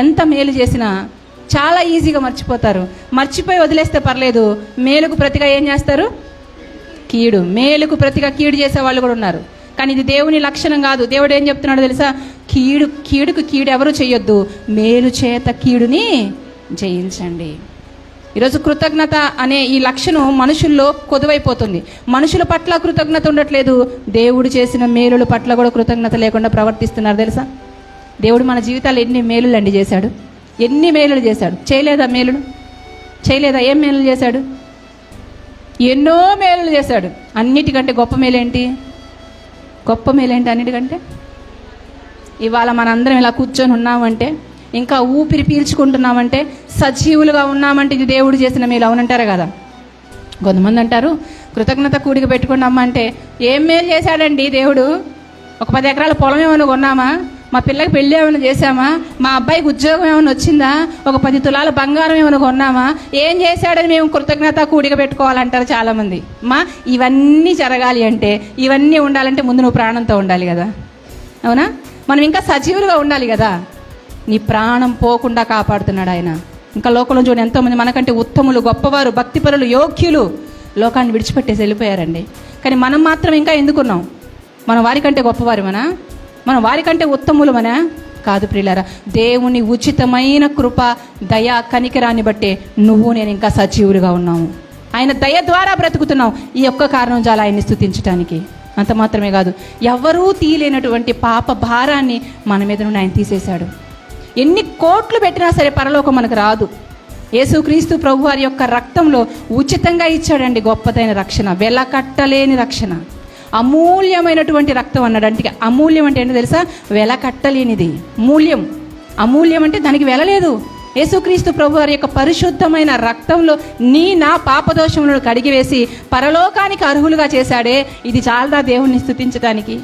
ఎంత మేలు చేసినా చాలా ఈజీగా మర్చిపోతారు. మర్చిపోయి వదిలేస్తే పర్లేదు, మేలుకు ప్రతిగా ఏం చేస్తారు? కీడు. మేలుకు ప్రతిగా కీడు చేసే వాళ్ళు కూడా ఉన్నారు. కానీ ఇది దేవుని లక్షణం కాదు. దేవుడు ఏం చెప్తున్నాడో తెలుసా? కీడుకు కీడు ఎవరు చేయొద్దు, మేలు చేత కీడుని జయించండి. ఈరోజు కృతజ్ఞత అనే ఈ లక్షణం మనుషుల్లో కొదువైపోతుంది. మనుషుల పట్ల కృతజ్ఞత ఉండట్లేదు, దేవుడు చేసిన మేలుల పట్ల కూడా కృతజ్ఞత లేకుండా ప్రవర్తిస్తున్నారు. తెలుసా? దేవుడు మన జీవితాలు ఎన్ని మేలులు అండి చేశాడు, ఎన్ని మేలులు చేశాడు. చేయలేదా మేలులు? చేయలేదా? ఏం మేలులు చేశాడు? ఎన్నో మేలులు చేశాడు. అన్నిటికంటే గొప్ప మేలేంటి? అన్నిటికంటే ఇవాళ మనందరం ఇలా కూర్చొని ఉన్నామంటే, ఇంకా ఊపిరి పీల్చుకుంటున్నామంటే, సజీవులుగా ఉన్నామంటే ఇది దేవుడు చేసిన మేలు. అవునంటారా కదా? కొంతమంది అంటారు కృతజ్ఞత కూడిక పెట్టుకుని అమ్మ అంటే, ఏం మేలు చేశాడండి దేవుడు? ఒక 10 ఎకరాల పొలం ఏమైనా కొన్నామా? మా పిల్లకి పెళ్ళి ఏమైనా చేశామా? మా అబ్బాయికి ఉద్యోగం ఏమైనా వచ్చిందా? ఒక 10 తులాల బంగారం ఏమైనా కొన్నామా? ఏం చేశాడని మేము కృతజ్ఞత కూడిక పెట్టుకోవాలంటారు చాలామంది. ఇవన్నీ జరగాలి అంటే, ఇవన్నీ ఉండాలంటే ముందు నువ్వు ప్రాణంతో ఉండాలి కదా. అవునా? మనం ఇంకా సజీవులుగా ఉండాలి కదా. నీ ప్రాణం పోకుండా కాపాడుతున్నాడు ఆయన. ఇంకా లోకంలో చూడండి, ఎంతోమంది మనకంటే ఉత్తములు, గొప్పవారు, భక్తిపరులు, యోగ్యులు లోకాన్ని విడిచిపెట్టేసి వెళ్ళిపోయారండి. కానీ మనం మాత్రం ఇంకా ఎందుకున్నాం? మనం వారికంటే గొప్పవారు మనం వారికంటే ఉత్తములు కాదు ప్రియులారా. దేవుని ఉచితమైన కృప, దయ, కనికరాన్ని బట్టే నువ్వు నేను ఇంకా సజీవులుగా ఉన్నాము. ఆయన దయ ద్వారా బ్రతుకుతున్నాం. ఈ ఒక్క కారణం చాలా ఆయన్ని స్తుతించడానికి. అంత మాత్రమే కాదు, ఎవరూ తీయలేనటువంటి పాప భారాన్ని మన మీద నుండి ఆయన తీసేశాడు. ఎన్ని కోట్లు పెట్టినా సరే పరలోకం మనకు రాదు. యేసుక్రీస్తు ప్రభు వారి యొక్క రక్తంలో ఉచితంగా ఇచ్చాడండి గొప్పదైన రక్షణ, వెలకట్టలేని రక్షణ, అమూల్యమైనటువంటి రక్తం అన్నాడు. అంటే అమూల్యం అంటే ఏంటో తెలుసా? వెలకట్టలేనిది. మూల్యం, అమూల్యం అంటే దానికి వెలలేదు. యేసుక్రీస్తు ప్రభు వారి యొక్క పరిశుద్ధమైన రక్తంలో నా పాపదోషములను కడిగివేసి పరలోకానికి అర్హులుగా చేశాడే, ఇది చాలదా దేవుణ్ణి స్తుతించడానికి?